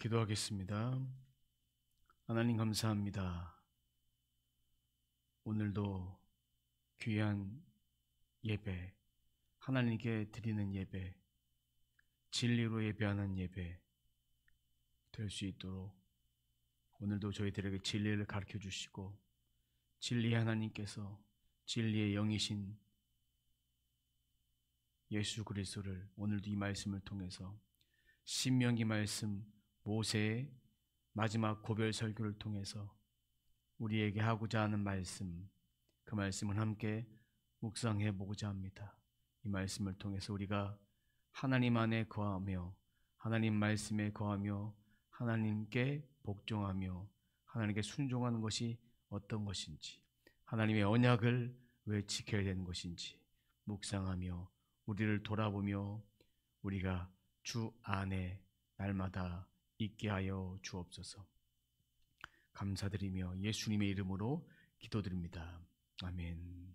기도하겠습니다. 하나님 감사합니다. 오늘도 귀한 예배, 하나님께 드리는 예배, 진리로 예배하는 예배 될 수 있도록 오늘도 저희들에게 진리를 가르쳐 주시고 진리의 하나님께서 진리의 영이신 예수 그리스도를 오늘도 이 말씀을 통해서 신명기 말씀, 모세의 마지막 고별 설교를 통해서 우리에게 하고자 하는 말씀, 그 말씀을 함께 묵상해 보고자 합니다. 이 말씀을 통해서 우리가 하나님 안에 거하며 하나님 말씀에 거하며 하나님께 복종하며 하나님께 순종하는 것이 어떤 것인지, 하나님의 언약을 왜 지켜야 되는 것인지 묵상하며 우리를 돌아보며 우리가 주 안에 날마다 있게 하여 주옵소서. 감사드리며 예수님의 이름으로 기도드립니다. 아멘.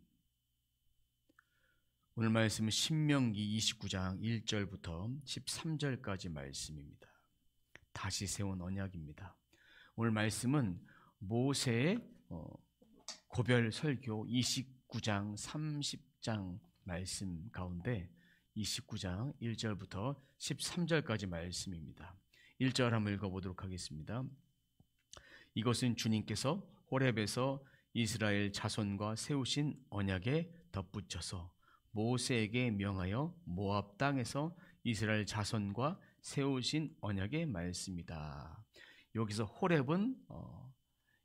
오늘 말씀은 신명기 29장 1절부터 13절까지 말씀입니다. 다시 세운 언약입니다. 오늘 말씀은 모세의 고별 설교 29장 30장 말씀 가운데 29장 1절부터 13절까지 말씀입니다. 1절 한번 읽어보도록 하겠습니다. 이것은 주님께서 호렙에서 이스라엘 자손과 세우신 언약에 덧붙여서 모세에게 명하여 모압 땅에서 이스라엘 자손과 세우신 언약의 말씀이다. 여기서 호렙은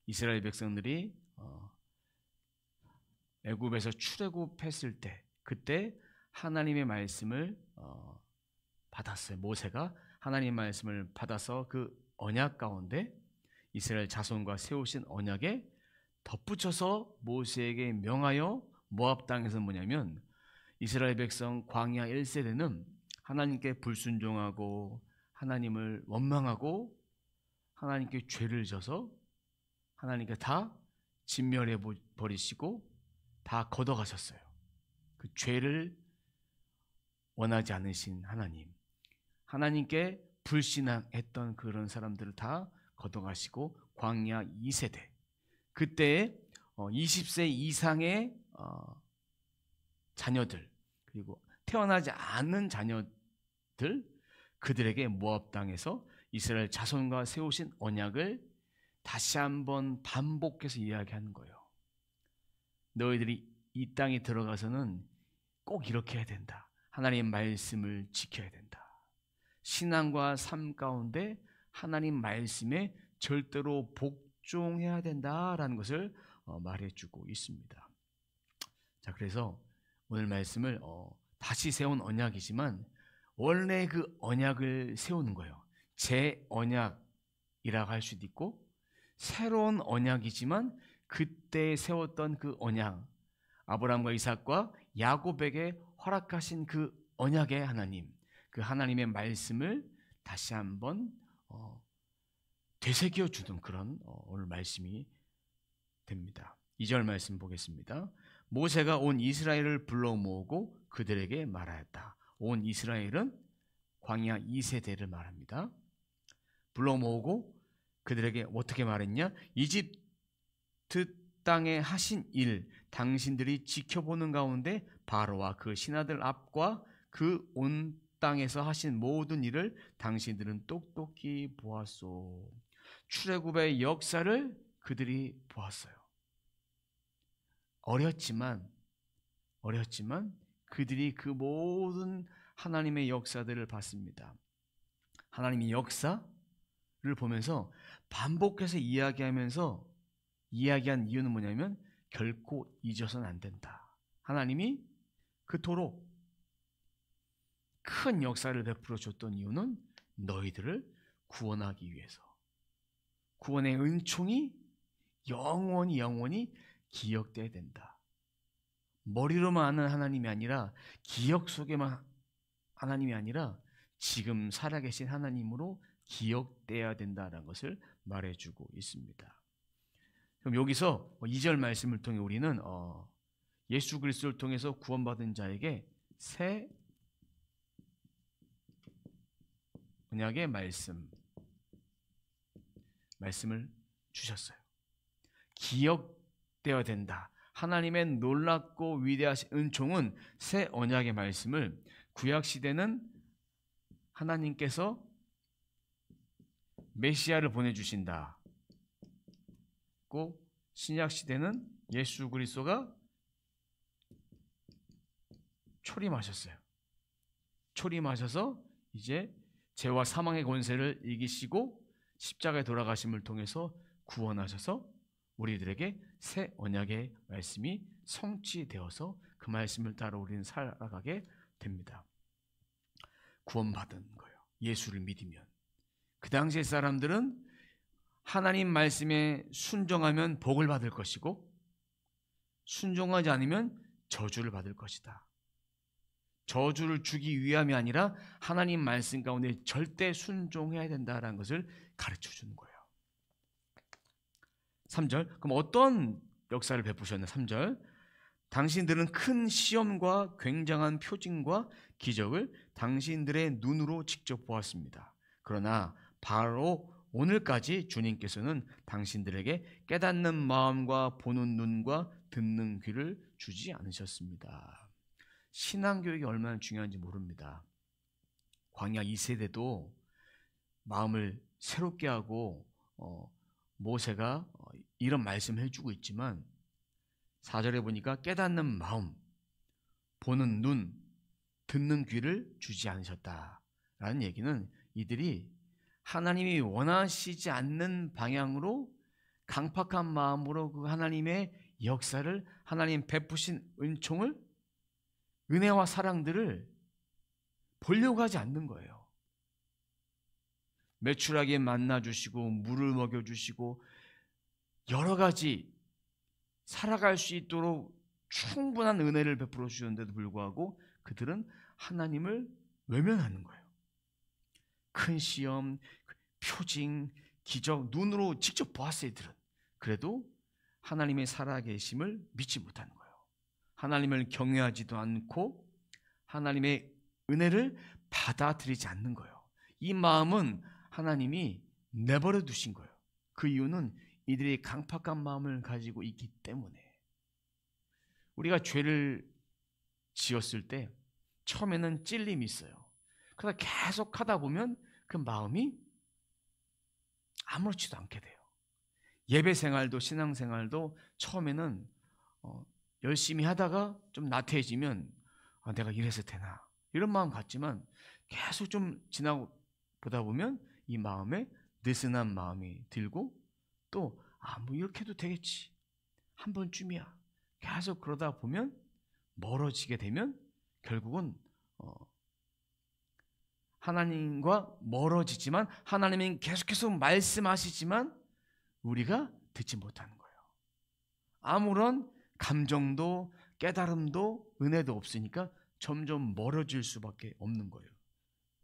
이스라엘 백성들이 애굽에서 출애굽했을 때 그때 하나님의 말씀을 받았어요. 모세가 하나님의 말씀을 받아서 그 언약 가운데 이스라엘 자손과 세우신 언약에 덧붙여서 모세에게 명하여 모압 땅에서 뭐냐면 이스라엘 백성 광야 1세대는 하나님께 불순종하고 하나님을 원망하고 하나님께 죄를 져서 하나님께 다 진멸해 버리시고 다 걷어가셨어요. 그 죄를 원하지 않으신 하나님, 하나님께 불신앙했던 그런 사람들을 다 걷어가시고 광야 2세대, 그때에 20세 이상의 자녀들 그리고 태어나지 않은 자녀들, 그들에게 모압 땅에서 이스라엘 자손과 세우신 언약을 다시 한번 반복해서 이야기하는 거예요. 너희들이 이 땅에 들어가서는 꼭 이렇게 해야 된다. 하나님 말씀을 지켜야 된다. 신앙과 삶 가운데 하나님 말씀에 절대로 복종해야 된다라는 것을 말해주고 있습니다. 자, 그래서 오늘 말씀을 다시 세운 언약이지만 원래 그 언약을 세우는 거예요. 재언약이라고 할 수도 있고 새로운 언약이지만 그때 세웠던 그 언약, 아브라함과 이삭과 야곱에게 허락하신 그 언약의 하나님, 그 하나님의 말씀을 다시 한번 되새겨 주는 그런 오늘 말씀이 됩니다. 2절 말씀 보겠습니다. 모세가 온 이스라엘을 불러 모으고 그들에게 말하였다. 온 이스라엘은 광야 2세대를 말합니다. 불러 모으고 그들에게 어떻게 말했냐? 이집트 땅에 하신 일 당신들이 지켜보는 가운데 바로와 그 신하들 앞과 그 온 땅에서 하신 모든 일을 당신들은 똑똑히 보았소. 출애굽의 역사를 그들이 보았어요. 어렸지만 그들이 그 모든 하나님의 역사들을 봤습니다. 하나님의 역사를 보면서 반복해서 이야기한 이유는 뭐냐면 결코 잊어서는 안 된다. 하나님이 그토록 큰 역사를 베풀어 줬던 이유는 너희들을 구원하기 위해서. 구원의 은총이 영원히 기억돼야 된다. 머리로만 아는 하나님이 아니라 기억 속에만 하나님이 아니라 지금 살아계신 하나님으로 기억돼야 된다는 것을 말해주고 있습니다. 그럼 여기서 2절 말씀을 통해 우리는 예수 그리스도를 통해서 구원받은 자에게 새 언약의 말씀, 말씀을 주셨어요. 기억되어야 된다. 하나님의 놀랍고 위대하신 은총은 새 언약의 말씀을 구약시대는 하나님께서 메시아를 보내주신다. 고 신약시대는 예수 그리스도가 초림하셨어요. 초림하셔서 이제 죄와 사망의 권세를 이기시고 십자가에 돌아가심을 통해서 구원하셔서 우리들에게 새 언약의 말씀이 성취되어서 그 말씀을 따라 우리는 살아가게 됩니다. 구원받은 거예요. 예수를 믿으면. 그 당시의 사람들은 하나님 말씀에 순종하면 복을 받을 것이고 순종하지 않으면 저주를 받을 것이다. 저주를 주기 위함이 아니라 하나님 말씀 가운데 절대 순종해야 된다는 것을 가르쳐 주는 거예요. 3절. 그럼 어떤 역사를 베푸셨나? 3절. 당신들은 큰 시험과 굉장한 표징과 기적을 당신들의 눈으로 직접 보았습니다. 그러나 바로 오늘까지 주님께서는 당신들에게 깨닫는 마음과 보는 눈과 듣는 귀를 주지 않으셨습니다. 신앙교육이 얼마나 중요한지 모릅니다. 광야 2세대도 마음을 새롭게 하고 모세가 이런 말씀을 해주고 있지만 4절에 보니까 깨닫는 마음, 보는 눈, 듣는 귀를 주지 않으셨다라는 얘기는 이들이 하나님이 원하시지 않는 방향으로 강팍한 마음으로 그 하나님의 역사를, 하나님 베푸신 은총을, 은혜와 사랑들을 보려고 하지 않는 거예요. 매출하게 만나주시고 물을 먹여주시고 여러 가지 살아갈 수 있도록 충분한 은혜를 베풀어 주셨는데도 불구하고 그들은 하나님을 외면하는 거예요. 큰 시험, 표징, 기적 눈으로 직접 보았어요. 이들은. 그래도 하나님의 살아계심을 믿지 못하는 거예요. 하나님을 경외하지도 않고 하나님의 은혜를 받아들이지 않는 거예요. 이 마음은 하나님이 내버려 두신 거예요. 그 이유는 이들이 강팍한 마음을 가지고 있기 때문에. 우리가 죄를 지었을 때 처음에는 찔림이 있어요. 그러다 계속 하다 보면 그 마음이 아무렇지도 않게 돼요. 예배 생활도 신앙생활도 처음에는 열심히 하다가 좀 나태해지면 내가 이래서 되나 이런 마음 같지만 계속 좀 지나고 보다 보면 이 마음에 느슨한 마음이 들고 또 뭐 이렇게 해도 되겠지, 한 번쯤이야, 계속 그러다 보면 멀어지게 되면 결국은 하나님과 멀어지지만 하나님은 계속해서 말씀하시지만 우리가 듣지 못하는 거예요. 아무런 감정도 깨달음도 은혜도 없으니까 점점 멀어질 수밖에 없는 거예요.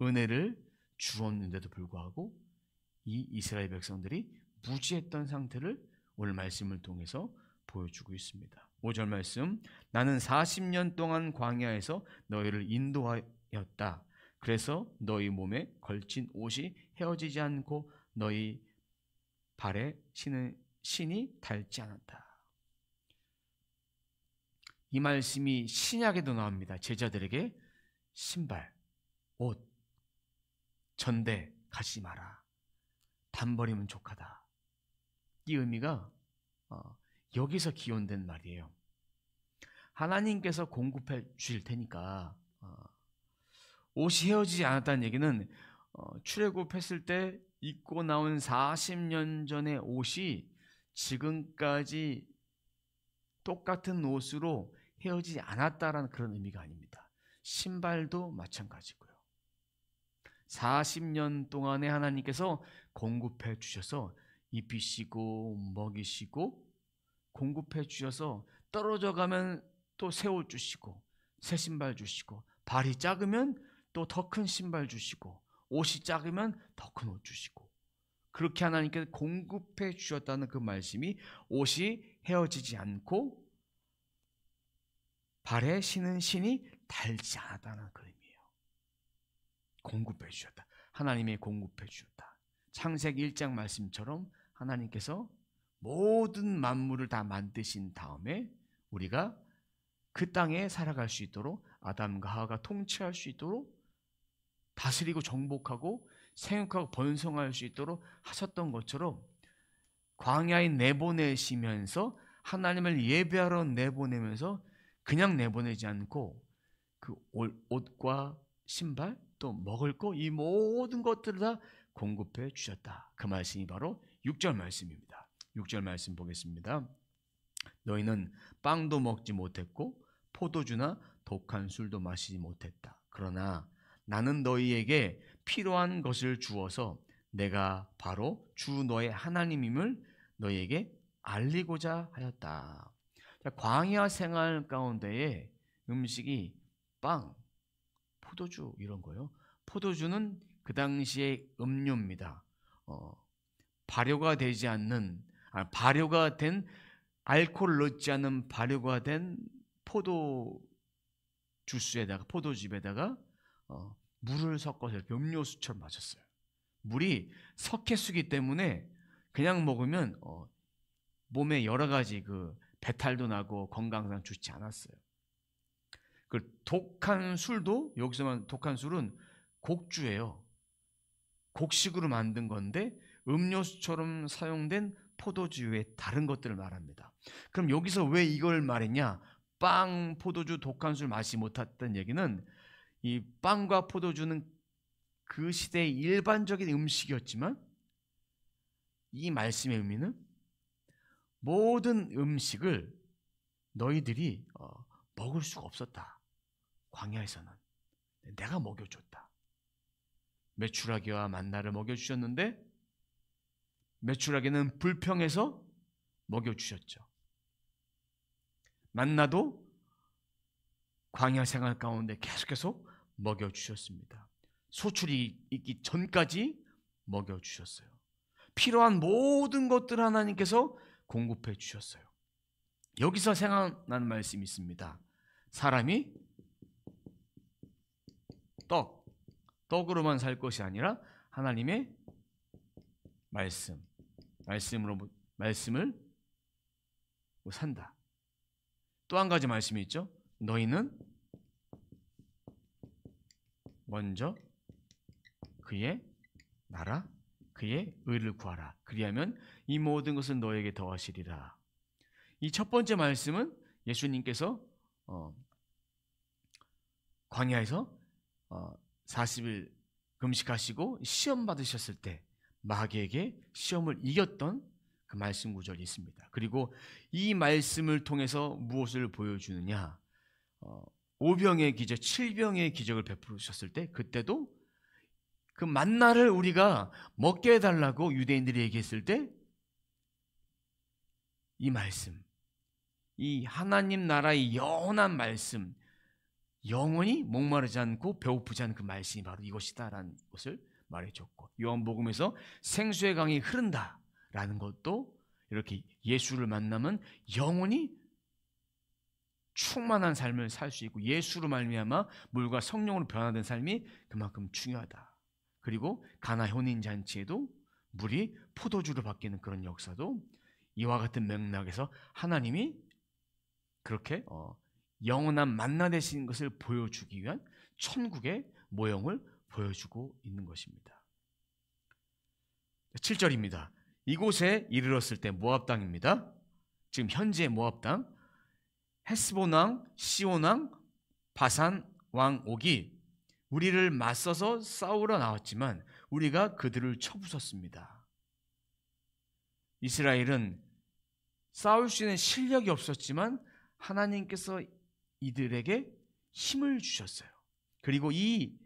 은혜를 주었는데도 불구하고 이 이스라엘 백성들이 무지했던 상태를 오늘 말씀을 통해서 보여주고 있습니다. 5절 말씀. 나는 40년 동안 광야에서 너희를 인도하였다. 그래서 너희 몸에 걸친 옷이 헤어지지 않고 너희 발에 신이 닳지 않았다. 이 말씀이 신약에도 나옵니다. 제자들에게 신발, 옷, 전대 가지지 마라. 단버리면 족하다. 이 의미가 여기서 기원된 말이에요. 하나님께서 공급해 주실 테니까 옷이 헤어지지 않았다는 얘기는 출애굽했을 때 입고 나온 40년 전의 옷이 지금까지 똑같은 옷으로 헤어지지 않았다라는 그런 의미가 아닙니다. 신발도 마찬가지고요. 40년 동안에 하나님께서 공급해 주셔서 입히시고 먹이시고 공급해 주셔서 떨어져 가면 또 새 옷 주시고 새 신발 주시고, 발이 작으면 또 더 큰 신발 주시고, 옷이 작으면 더 큰 옷 주시고, 그렇게 하나님께서 공급해 주셨다는 그 말씀이 옷이 헤어지지 않고 발에 신은 신이 닳지 않았다는 그 의미예요. 공급해 주셨다. 하나님이 공급해 주셨다. 창세기 1장 말씀처럼 하나님께서 모든 만물을 다 만드신 다음에 우리가 그 땅에 살아갈 수 있도록 아담과 하와가 통치할 수 있도록 다스리고 정복하고 생육하고 번성할 수 있도록 하셨던 것처럼 광야에 내보내시면서 하나님을 예배하러 내보내면서 그냥 내보내지 않고 그 옷과 신발 또 먹을 거 이 모든 것들을 다 공급해 주셨다. 그 말씀이 바로 6절 말씀입니다. 6절 말씀 보겠습니다. 너희는 빵도 먹지 못했고 포도주나 독한 술도 마시지 못했다. 그러나 나는 너희에게 필요한 것을 주어서 내가 바로 주 너의 하나님임을 너희에게 알리고자 하였다. 광야 생활 가운데에 음식이 빵, 포도주 이런 거요. 포도주는 그 당시의 음료입니다. 발효가 되지 않는, 발효가 된 알코올 넣지 않은 발효가 된 포도 주스에다가 포도즙에다가 물을 섞어서 이렇게 음료수처럼 마셨어요. 물이 석회수기 때문에 그냥 먹으면 몸에 여러 가지 그 배탈도 나고 건강상 좋지 않았어요. 그 독한 술도 여기서만 독한 술은 곡주예요. 곡식으로 만든 건데 음료수처럼 사용된 포도주 외에 다른 것들을 말합니다. 그럼 여기서 왜 이걸 말했냐? 빵, 포도주, 독한 술 마시지 못했던 얘기는 이 빵과 포도주는 그 시대의 일반적인 음식이었지만 이 말씀의 의미는 모든 음식을 너희들이 먹을 수가 없었다. 광야에서는 내가 먹여줬다. 메추라기와 만나를 먹여주셨는데 메추라기는 불평해서 먹여주셨죠. 만나도 광야 생활 가운데 계속해서 먹여주셨습니다. 소출이 있기 전까지 먹여주셨어요. 필요한 모든 것들 하나님께서 공급해 주셨어요. 여기서 생각나는 말씀이 있습니다. 사람이 떡으로만 살 것이 아니라 하나님의 말씀을 산다. 또 한 가지 말씀이 있죠. 너희는 먼저 그의 나라, 그의 의를 구하라. 그리하면 이 모든 것은 너에게 더하시리라. 이 첫 번째 말씀은 예수님께서 광야에서 40일 금식하시고 시험 받으셨을 때 마귀에게 시험을 이겼던 그 말씀 구절이 있습니다. 그리고 이 말씀을 통해서 무엇을 보여주느냐? 5병의 기적, 7병의 기적을 베푸셨을 때 그때도 그 만나를 우리가 먹게 해달라고 유대인들이 얘기했을 때 이 말씀, 이 하나님 나라의 영원한 말씀, 영원히 목마르지 않고 배고프지 않은 그 말씀이 바로 이것이다라는 것을 말해줬고, 요한복음에서 생수의 강이 흐른다라는 것도 이렇게 예수를 만나면 영원히 충만한 삶을 살 수 있고 예수로 말미암아 물과 성령으로 변화된 삶이 그만큼 중요하다. 그리고 가나 혼인 잔치에도 물이 포도주로 바뀌는 그런 역사도 이와 같은 맥락에서 하나님이 그렇게 영원한 만나 되신 것을 보여주기 위한 천국의 모형을 보여주고 있는 것입니다. 7절입니다. 이곳에 이르렀을 때 모압 땅입니다. 지금 현재 모압 땅, 헤스본 왕, 시온 왕, 바산 왕 옥이 우리를 맞서서 싸우러 나왔지만 우리가 그들을 쳐부쉈습니다. 이스라엘은 싸울 수 있는 실력이 없었지만 하나님께서 이들에게 힘을 주셨어요. 그리고 이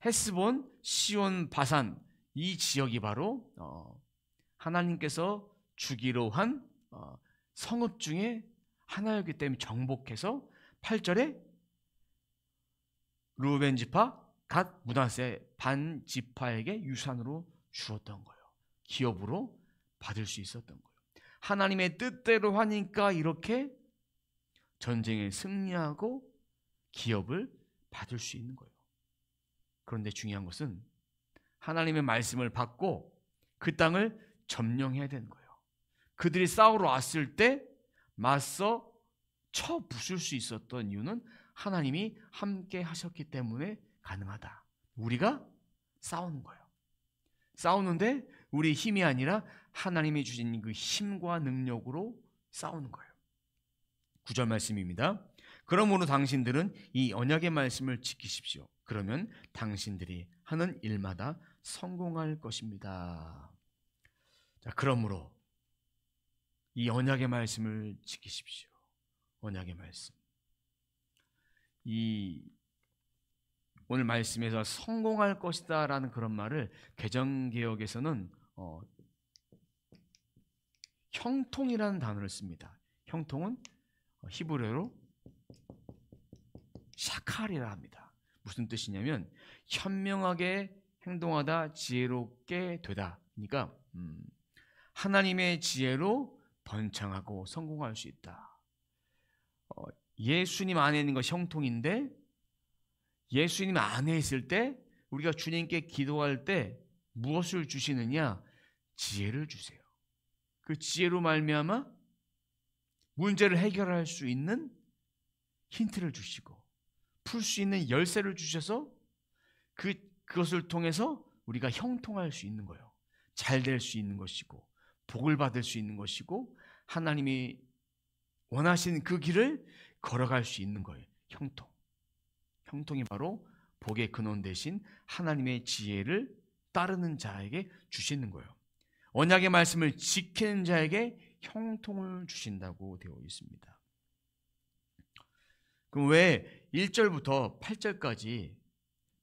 헤스본, 시온, 바산 이 지역이 바로 하나님께서 주기로 한 성읍 중에 하나였기 때문에 정복해서 8절에 르우벤 지파, 갓, 므낫세 반 지파에게 유산으로 주었던 거예요. 기업으로 받을 수 있었던 거예요. 하나님의 뜻대로 하니까 이렇게 전쟁에 승리하고 기업을 받을 수 있는 거예요. 그런데 중요한 것은 하나님의 말씀을 받고 그 땅을 점령해야 되는 거예요. 그들이 싸우러 왔을 때 맞서 쳐 부술 수 있었던 이유는 하나님이 함께 하셨기 때문에 가능하다. 우리가 싸우는 거예요. 싸우는데 우리 힘이 아니라 하나님이 주신 그 힘과 능력으로 싸우는 거예요. 9절 말씀입니다. 그러므로 당신들은 이 언약의 말씀을 지키십시오. 그러면 당신들이 하는 일마다 성공할 것입니다. 자, 그러므로 이 언약의 말씀을 지키십시오. 언약의 말씀. 이 오늘 말씀에서 성공할 것이다 라는 그런 말을 개정개혁에서는 형통이라는 단어를 씁니다. 형통은 히브리어로 샤칼이라 합니다. 무슨 뜻이냐면 현명하게 행동하다, 지혜롭게 되다. 그러니까 하나님의 지혜로 번창하고 성공할 수 있다. 예수님 안에 있는 거 형통인데, 예수님 안에 있을 때 우리가 주님께 기도할 때 무엇을 주시느냐? 지혜를 주세요. 그 지혜로 말미암아 문제를 해결할 수 있는 힌트를 주시고 풀 수 있는 열쇠를 주셔서 그것을 통해서 우리가 형통할 수 있는 거예요. 잘 될 수 있는 것이고 복을 받을 수 있는 것이고 하나님이 원하시는 그 길을 걸어갈 수 있는 거예요. 형통. 형통이 바로 복의 근원 대신 하나님의 지혜를 따르는 자에게 주시는 거예요. 언약의 말씀을 지키는 자에게 형통을 주신다고 되어 있습니다. 그럼 왜 1절부터 8절까지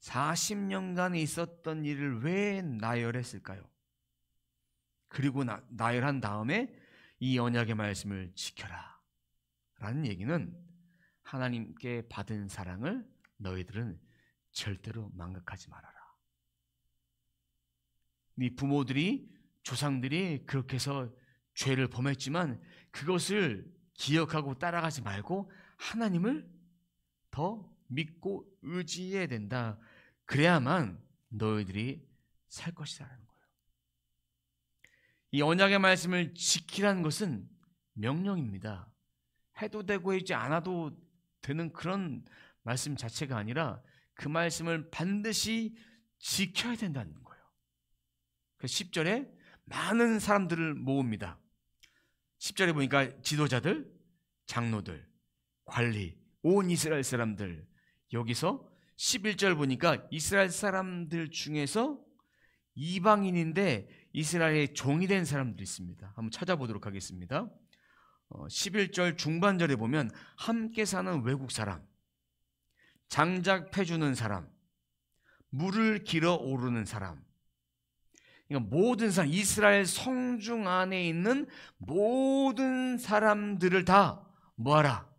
40년간에 있었던 일을 왜 나열했을까요? 그리고 나열한 다음에 이 언약의 말씀을 지켜라 라는 얘기는 하나님께 받은 사랑을 너희들은 절대로 망각하지 말아라. 네 부모들이, 조상들이 그렇게 해서 죄를 범했지만 그것을 기억하고 따라가지 말고 하나님을 더 믿고 의지해야 된다. 그래야만 너희들이 살 것이라는 거예요. 이 언약의 말씀을 지키라는 것은 명령입니다. 해도 되고 하지 않아도 되는 그런 말씀 자체가 아니라 그 말씀을 반드시 지켜야 된다는 거예요. 그래서 10절에 많은 사람들을 모읍니다. 10절에 보니까 지도자들, 장로들, 관리, 온 이스라엘 사람들. 여기서 11절 보니까 이스라엘 사람들 중에서 이방인인데 이스라엘의 종이 된 사람들이 있습니다. 한번 찾아보도록 하겠습니다. 11절 중반절에 보면 함께 사는 외국 사람, 장작 패주는 사람, 물을 길어 오르는 사람. 그러니까 모든 사람, 이스라엘 성중 안에 있는 모든 사람들을 다 뭐하라?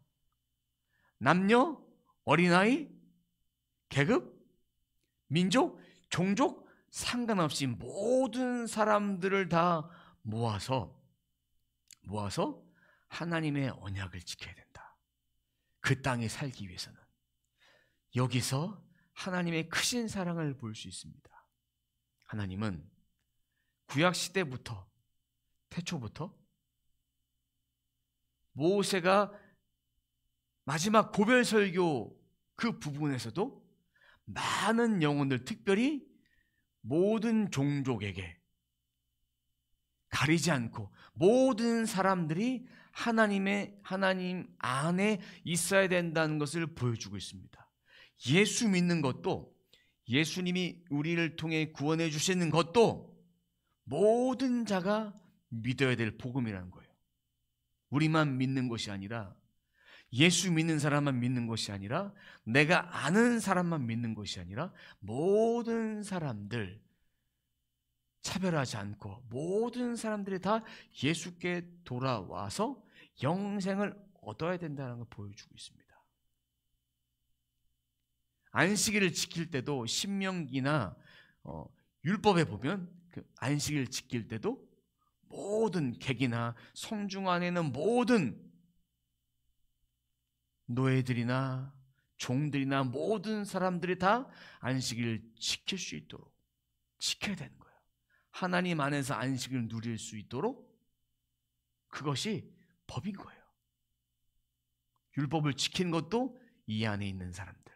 남녀, 어린아이, 계급, 민족, 종족 상관없이 모든 사람들을 다 모아서 하나님의 언약을 지켜야 된다. 그 땅에 살기 위해서는. 여기서 하나님의 크신 사랑을 볼 수 있습니다. 하나님은 구약시대부터, 태초부터 모세가 마지막 고별설교 그 부분에서도 많은 영혼들, 특별히 모든 종족에게 가리지 않고 모든 사람들이 하나님 안에 있어야 된다는 것을 보여주고 있습니다. 예수 믿는 것도, 예수님이 우리를 통해 구원해 주시는 것도 모든 자가 믿어야 될 복음이라는 거예요. 우리만 믿는 것이 아니라, 예수 믿는 사람만 믿는 것이 아니라, 내가 아는 사람만 믿는 것이 아니라 모든 사람들 차별하지 않고 모든 사람들이 다 예수께 돌아와서 영생을 얻어야 된다는 걸 보여주고 있습니다. 안식일을 지킬 때도 신명기나 율법에 보면 그 안식일 지킬 때도 모든 객이나 성중 안에는 모든 노예들이나 종들이나 모든 사람들이 다 안식일을 지킬 수 있도록 지켜야 되는 거예요. 하나님 안에서 안식을 누릴 수 있도록 그것이 법인 거예요. 율법을 지키는 것도 이 안에 있는 사람들.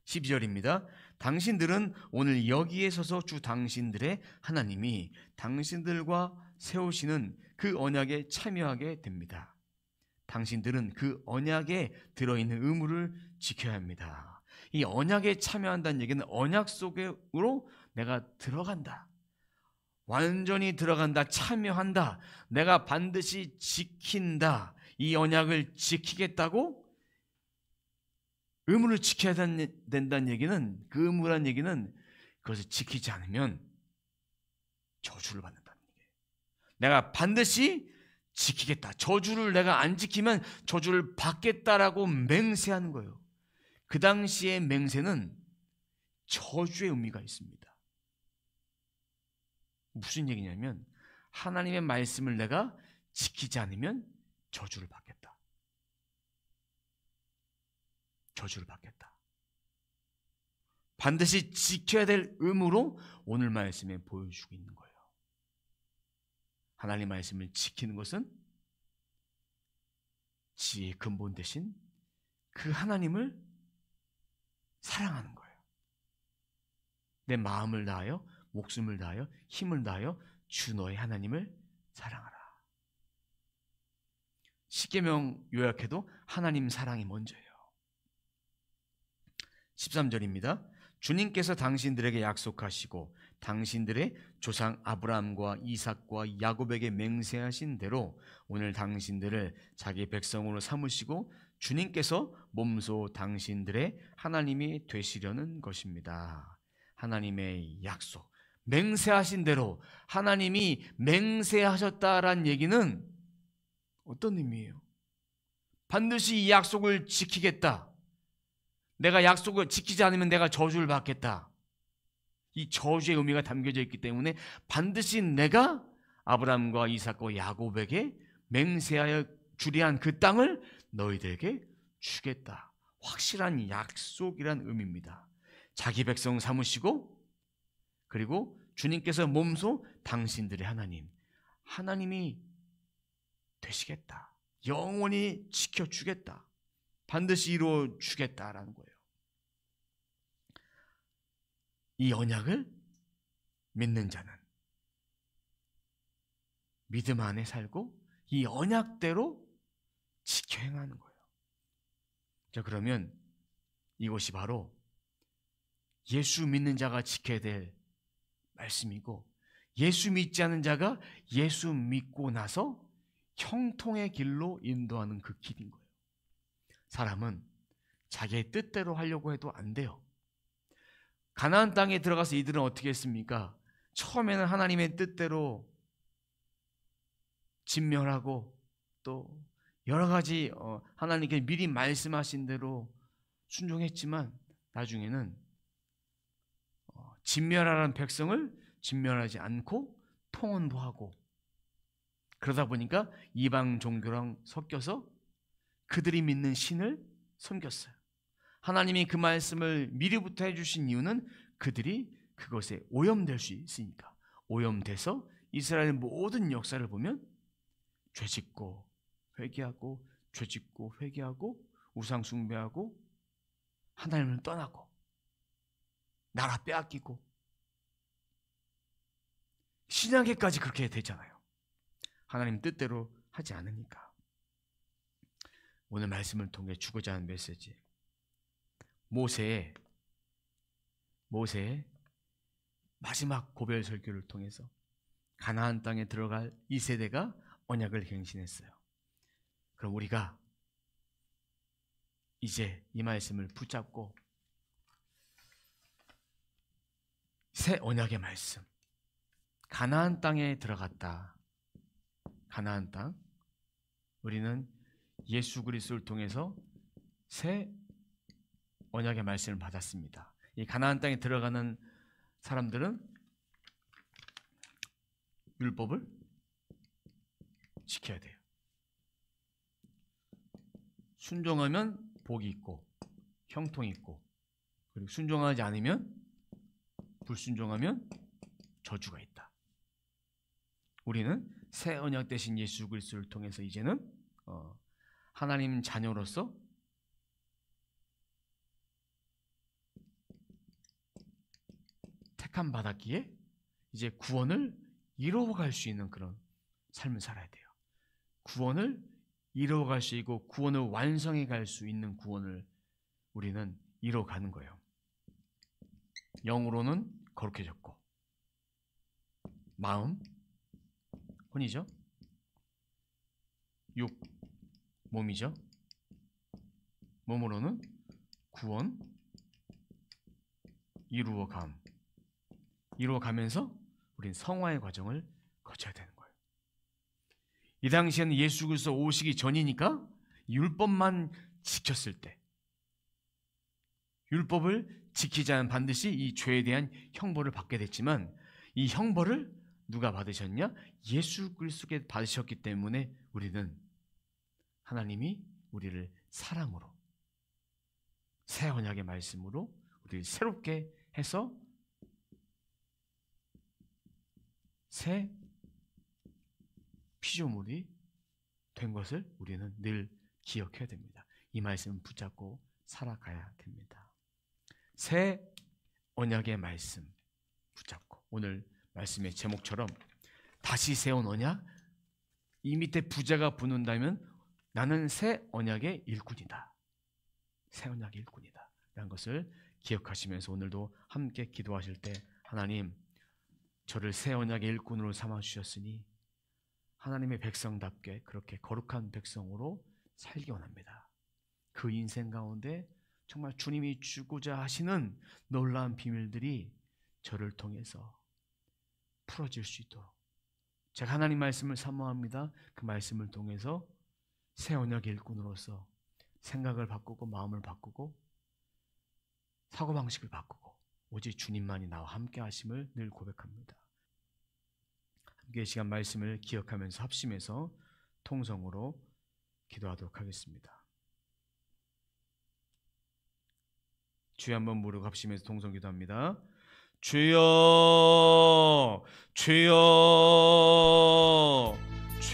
12절입니다. 당신들은 오늘 여기에 서서 주 당신들의 하나님이 당신들과 세우시는 그 언약에 참여하게 됩니다. 당신들은 그 언약에 들어있는 의무를 지켜야 합니다. 이 언약에 참여한다는 얘기는 언약 속으로 내가 들어간다. 완전히 들어간다. 참여한다. 내가 반드시 지킨다. 이 언약을 지키겠다고 의무를 지켜야 된다는 얘기는, 그 의무란 얘기는 그것을 지키지 않으면 저주를 받는다는 얘기예요. 내가 반드시 지키겠다. 저주를 내가 안 지키면 저주를 받겠다라고 맹세하는 거예요. 그 당시의 맹세는 저주의 의미가 있습니다. 무슨 얘기냐면 하나님의 말씀을 내가 지키지 않으면 저주를 받겠다. 저주를 받겠다. 반드시 지켜야 될 의무로 오늘 말씀에 보여주고 있는 거예요. 하나님 말씀을 지키는 것은 지혜의 근본 대신 그 하나님을 사랑하는 거예요. 내 마음을 다하여, 목숨을 다하여, 힘을 다하여 주 너의 하나님을 사랑하라. 십계명 요약해도 하나님 사랑이 먼저예요. 13절입니다. 주님께서 당신들에게 약속하시고 당신들의 조상 아브라함과 이삭과 야곱에게 맹세하신 대로 오늘 당신들을 자기 백성으로 삼으시고 주님께서 몸소 당신들의 하나님이 되시려는 것입니다. 하나님의 약속, 맹세하신 대로 하나님이 맹세하셨다라는 얘기는 어떤 의미예요? 반드시 이 약속을 지키겠다. 내가 약속을 지키지 않으면 내가 저주를 받겠다. 이 저주의 의미가 담겨져 있기 때문에 반드시 내가 아브라함과 이삭과 야곱에게 맹세하여 주리한 그 땅을 너희들에게 주겠다. 확실한 약속이란 의미입니다. 자기 백성 삼으시고 그리고 주님께서 몸소 당신들의 하나님이 되시겠다. 영원히 지켜주겠다. 반드시 이루어 주겠다라는 거예요. 이 언약을 믿는 자는 믿음 안에 살고 이 언약대로 지켜 행하는 거예요. 자, 그러면 이것이 바로 예수 믿는 자가 지켜야 될 말씀이고 예수 믿지 않는 자가 예수 믿고 나서 형통의 길로 인도하는 그 길인 거예요. 사람은 자기의 뜻대로 하려고 해도 안 돼요. 가나안 땅에 들어가서 이들은 어떻게 했습니까? 처음에는 하나님의 뜻대로 진멸하고 또 여러 가지 하나님께 미리 말씀하신 대로 순종했지만 나중에는 진멸하라는 백성을 진멸하지 않고 통혼도 하고 그러다 보니까 이방 종교랑 섞여서 그들이 믿는 신을 섬겼어요. 하나님이 그 말씀을 미리부터 해주신 이유는 그들이 그것에 오염될 수 있으니까. 오염돼서 이스라엘 모든 역사를 보면 죄짓고 회개하고 죄짓고 회개하고 우상 숭배하고 하나님을 떠나고 나라 빼앗기고 신약에까지 그렇게 되잖아요. 하나님 뜻대로 하지 않으니까. 오늘 말씀을 통해 주고자 하는 메시지, 모세의 마지막 고별 설교를 통해서 가나안 땅에 들어갈 이 세대가 언약을 갱신했어요. 그럼 우리가 이제 이 말씀을 붙잡고 새 언약의 말씀, 가나안 땅에 들어갔다. 가나안 땅, 우리는 예수 그리스도를 통해서 새 언약의 말씀을 받았습니다. 이 가나안 땅에 들어가는 사람들은 율법을 지켜야 돼요. 순종하면 복이 있고 형통이 있고, 그리고 순종하지 않으면, 불순종하면 저주가 있다. 우리는 새 언약 대신 예수 그리스도를 통해서 이제는 하나님 자녀로서 택함 받았기에 이제 구원을 이루어갈 수 있는 그런 삶을 살아야 돼요. 구원을 이루어갈 수 있고 구원을 완성해 갈 수 있는 구원을 우리는 이루어가는 거예요. 영으로는 거룩해졌고 마음, 혼이죠. 육, 몸이죠. 몸으로는 구원 이루어가면서 우린 성화의 과정을 거쳐야 되는 거예요. 이 당시에는 예수 그리스도 오시기 전이니까 율법만 지켰을 때, 율법을 지키지 않으면 반드시 이 죄에 대한 형벌을 받게 됐지만 이 형벌을 누가 받으셨냐? 예수 그리스도께 받으셨기 때문에 우리는 하나님이 우리를 사랑으로 새 언약의 말씀으로 우리를 새롭게 해서 새 피조물이 된 것을 우리는 늘 기억해야 됩니다. 이 말씀을 붙잡고 살아가야 됩니다. 새 언약의 말씀 붙잡고 오늘 말씀의 제목처럼 다시 세운 언약, 이 밑에 부자가 붙는다면 나는 새 언약의 일꾼이다. 새 언약의 일꾼이다 라는 것을 기억하시면서 오늘도 함께 기도하실 때 하나님 저를 새 언약의 일꾼으로 삼아주셨으니 하나님의 백성답게 그렇게 거룩한 백성으로 살기 원합니다. 그 인생 가운데 정말 주님이 주고자 하시는 놀라운 비밀들이 저를 통해서 풀어질 수 있도록 제가 하나님 말씀을 사모합니다. 그 말씀을 통해서 새 언약의 일꾼으로서 생각을 바꾸고 마음을 바꾸고 사고방식을 바꾸고 오직 주님만이 나와 함께 하심을 늘 고백합니다. 함께 이 시간 말씀을 기억하면서 합심해서 통성으로 기도하도록 하겠습니다. 주여 한번 부르고 합심해서 통성 기도합니다. 주여 주여